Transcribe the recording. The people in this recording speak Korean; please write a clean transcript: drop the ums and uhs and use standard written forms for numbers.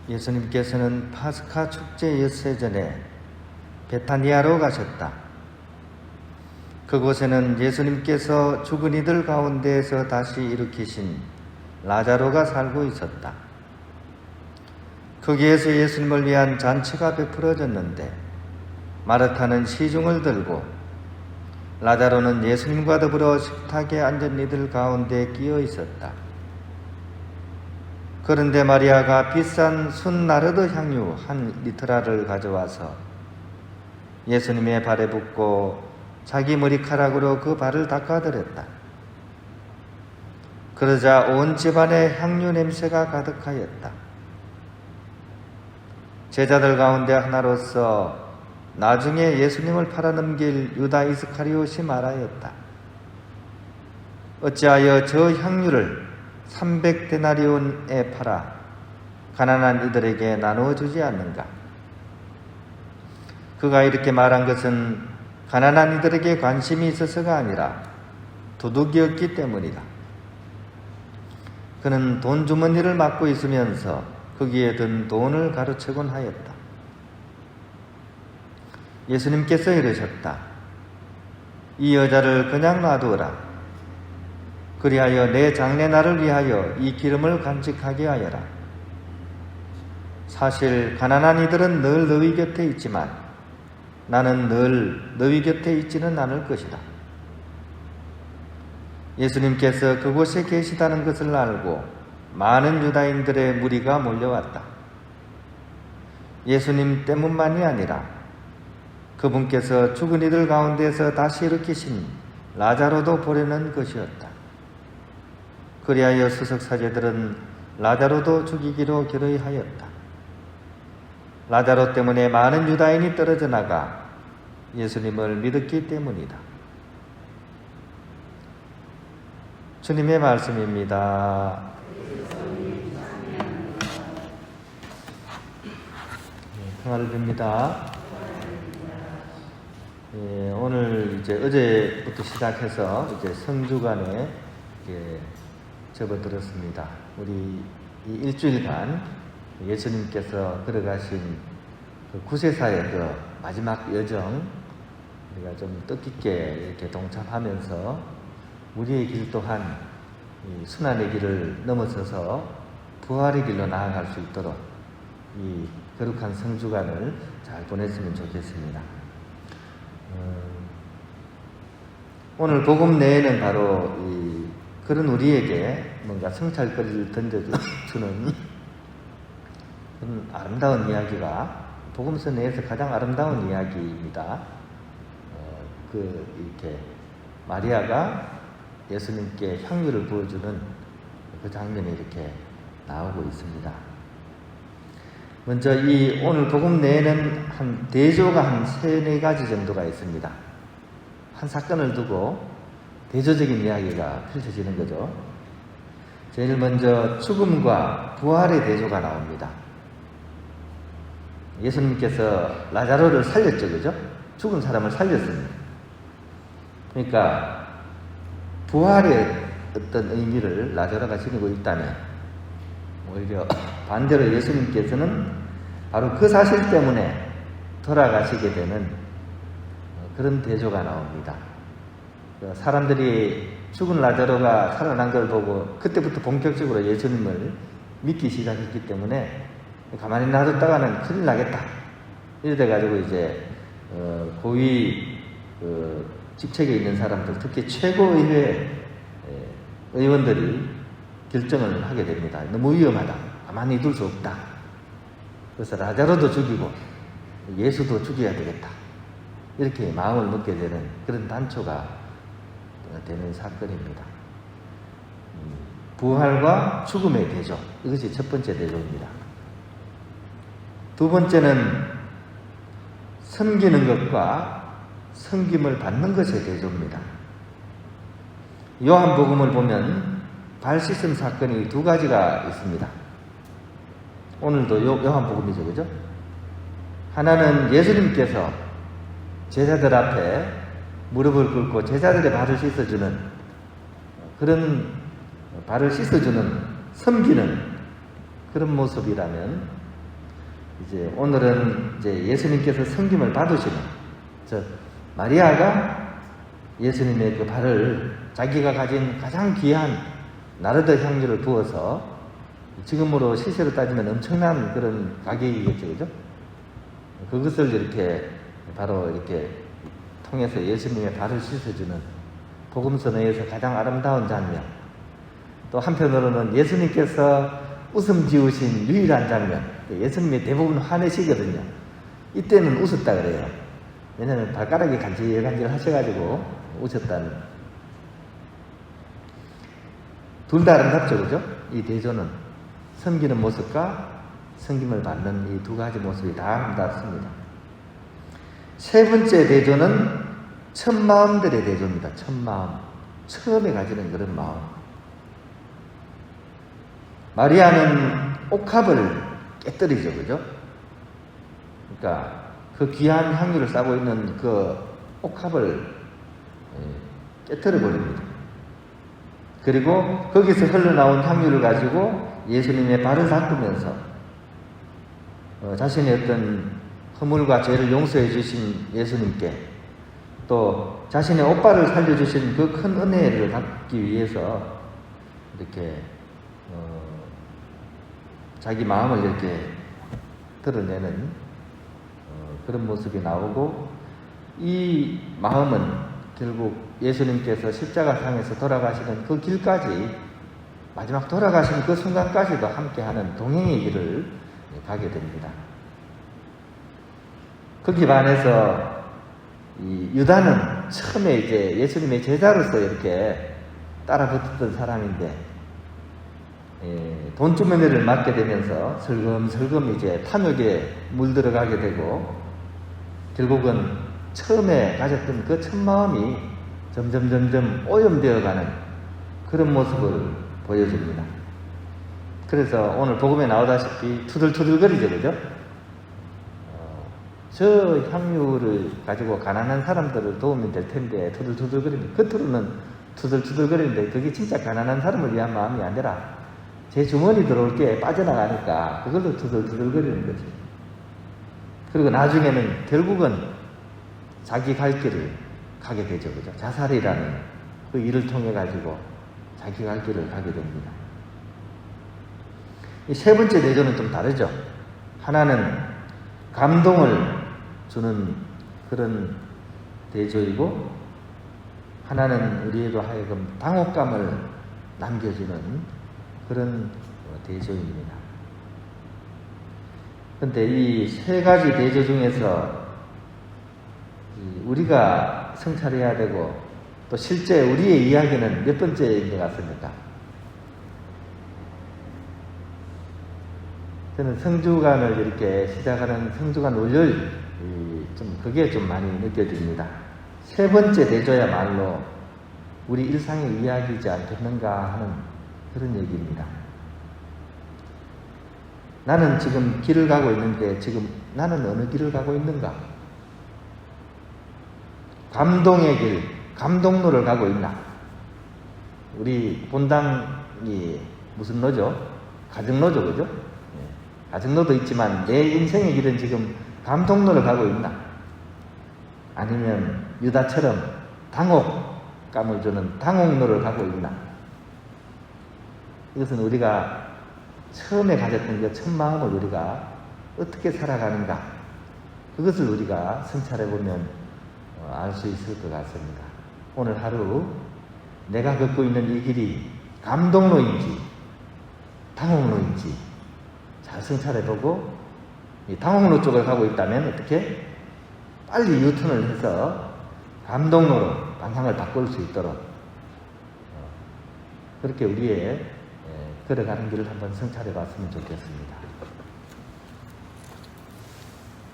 예수님께서는 파스카 축제 엿새 전에 베타니아로 가셨다. 그곳에는 예수님께서 죽은 이들 가운데에서 다시 일으키신 라자로가 살고 있었다. 거기에서 예수님을 위한 잔치가 베풀어졌는데 마르타는 시중을 들고 라자로는 예수님과 더불어 식탁에 앉은 이들 가운데 끼어 있었다. 그런데 마리아가 비싼 순나르드 향유 한 리터라를 가져와서 예수님의 발에 붓고 자기 머리카락으로 그 발을 닦아드렸다. 그러자 온 집안에 향유 냄새가 가득하였다. 제자들 가운데 하나로서 나중에 예수님을 팔아넘길 유다 이스카리옷이 말하였다. 어찌하여 저 향유를 300데나리온에 팔아 가난한 이들에게 나누어 주지 않는가? 그가 이렇게 말한 것은 가난한 이들에게 관심이 있어서가 아니라 도둑이었기 때문이다. 그는 돈 주머니를 맡고 있으면서 거기에 든 돈을 가로채곤 하였다. 예수님께서 이르셨다. 이 여자를 그냥 놔두어라. 그리하여 내 장례날을 위하여 이 기름을 간직하게 하여라. 사실 가난한 이들은 늘 너희 곁에 있지만 나는 늘 너희 곁에 있지는 않을 것이다. 예수님께서 그곳에 계시다는 것을 알고 많은 유다인들의 무리가 몰려왔다. 예수님 때문만이 아니라 그분께서 죽은 이들 가운데서 다시 일으키신 라자로도 보려는 것이었다. 그리하여 수석사제들은 라자로도 죽이기로 결의하였다. 라자로 때문에 많은 유다인이 떨어져 나가 예수님을 믿었기 때문이다. 주님의 말씀입니다. 평화를 빕니다. 오늘 이제 어제부터 시작해서 이제 성주간에 접어들었습니다. 우리 이 일주일간 예수님께서 걸어가신 그 구세사의 그 마지막 여정, 우리가 좀 뜻깊게 이렇게 동참하면서 우리의 길 또한 이 순환의 길을 넘어서서 부활의 길로 나아갈 수 있도록 이 거룩한 성주간을 잘 보냈으면 좋겠습니다. 오늘 복음 내에는 바로 그런 우리에게 뭔가 성찰거리를 던져주는 그런 아름다운 이야기가 복음서 내에서 가장 아름다운 이야기입니다. 이렇게 마리아가 예수님께 향유를 부어주는 그 장면이 이렇게 나오고 있습니다. 먼저 이 오늘 복음 내에는 한 대조가 한 3-4가지 정도가 있습니다. 한 사건을 두고 대조적인 이야기가 펼쳐지는 거죠. 제일 먼저 죽음과 부활의 대조가 나옵니다. 예수님께서 라자로를 살렸죠, 그죠? 죽은 사람을 살렸습니다. 그러니까 부활의 어떤 의미를 라자로가 지니고 있다면 오히려 반대로 예수님께서는 바로 그 사실 때문에 돌아가시게 되는 그런 대조가 나옵니다. 사람들이 죽은 라자로가 살아난 걸 보고 그때부터 본격적으로 예수님을 믿기 시작했기 때문에 가만히 놔뒀다가는 큰일 나겠다. 이래 가지고 이제 고위 직책에 있는 사람들, 특히 최고의회 의원들이 결정을 하게 됩니다. 너무 위험하다. 가만히 둘 수 없다. 그래서 라자로도 죽이고 예수도 죽여야 되겠다. 이렇게 마음을 먹게 되는 그런 단초가 되는 사건입니다. 부활과 죽음의 대조, 이것이 첫 번째 대조입니다. 두 번째는 섬기는 것과 섬김을 받는 것의 대조입니다. 요한복음을 보면 발 씻음 사건이 2가지가 있습니다. 오늘도 요한복음이죠, 그죠? 하나는 예수님께서 제자들 앞에 무릎을 꿇고 제자들의 발을 씻어주는 그런 발을 씻어주는 섬기는 그런 모습이라면, 이제 오늘은 이제 예수님께서 섬김을 받으시는, 마리아가 예수님의 그 발을 자기가 가진 가장 귀한 나르드 향유를 부어서, 지금으로 시세로 따지면 엄청난 그런 가격이겠죠, 그죠? 그것을 이렇게 바로 이렇게 통해서 예수님의 발을 씻어주는 복음서너에서 가장 아름다운 장면. 또 한편으로는 예수님께서 웃음 지으신 유일한 장면. 예수님이 대부분 화내시거든요. 이때는 웃었다 그래요. 왜냐하면 발가락이 간질간질 하셔가지고 웃었다는. 둘 다 아름답죠, 그죠? 이 대조는 섬기는 모습과 섬김을 받는 이 두 가지 모습이 다 아름답습니다. 세 번째 대조는 첫 마음들의 대조입니다. 첫 마음. 처음에 가지는 그런 마음. 마리아는 옥합을 깨뜨리죠, 그죠? 그러니까 그 귀한 향유를 싸고 있는 그 옥합을 깨뜨려 버립니다. 그리고 거기서 흘러나온 향유를 가지고 예수님의 발을 닦으면서 자신의 어떤 허물과 죄를 용서해 주신 예수님께, 또 자신의 오빠를 살려주신 그 큰 은혜를 갚기 위해서 이렇게 자기 마음을 이렇게 드러내는 그런 모습이 나오고, 이 마음은 결국 예수님께서 십자가상에서 돌아가시는 그 길까지, 마지막 돌아가시는 그 순간까지도 함께하는 동행의 길을 가게 됩니다. 거기에 반해서 이 유다는 처음에 이제 예수님의 제자로서 이렇게 따라붙었던 사람인데, 돈주머니를 맞게 되면서 슬금슬금 이제 탐욕에 물들어가게 되고, 결국은 처음에 가졌던 그 첫 마음이 점점 오염되어가는 그런 모습을 보여줍니다. 그래서 오늘 복음에 나오다시피 투들투들거리죠, 그죠? 저 향유를 가지고 가난한 사람들을 도우면 될 텐데 투들투들거리는데, 겉으로는 투들투들거리는데 그게 진짜 가난한 사람을 위한 마음이 아니라 제 주머니 들어올 게 빠져나가니까 그걸로 투들투들거리는 거지. 그리고 나중에는 결국은 자기 갈 길을 가게 되죠, 그죠? 자살이라는 그 일을 통해 가지고 자기 갈 길을 가게 됩니다. 이 세 번째 대조는 좀 다르죠. 하나는 감동을 주는 그런 대조이고, 하나는 우리에도 하여금 당혹감을 남겨주는 그런 대조입니다. 그런데 이 세 가지 대조 중에서 우리가 성찰해야 되고, 또 실제 우리의 이야기는 몇 번째인 것 같습니까? 저는 성주간을 이렇게 시작하는 성주간 월요일, 그게 좀 많이 느껴집니다. 세 번째 대조야말로 우리 일상의 이야기이지 않겠는가 하는 그런 얘기입니다. 나는 지금 길을 가고 있는데 지금 나는 어느 길을 가고 있는가? 감동의 길, 감동로를 가고 있나? 우리 본당이 무슨 로죠? 가정로죠, 그죠? 가정로도 있지만 내 인생의 길은 지금 감동로를 가고 있나? 아니면 유다처럼 당혹감을 주는 당혹로를 가고 있나? 이것은 우리가 처음에 가졌던 그 첫 마음을 우리가 어떻게 살아가는가, 그것을 우리가 성찰해보면 알 수 있을 것 같습니다. 오늘 하루 내가 걷고 있는 이 길이 감동로인지 당혹로인지 잘 성찰해보고, 이 당혹로 쪽을 가고 있다면 어떻게 빨리 유턴을 해서 감동로로 방향을 바꿀 수 있도록 그렇게 우리의 걸어가는 길을 한번 성찰해 봤으면 좋겠습니다.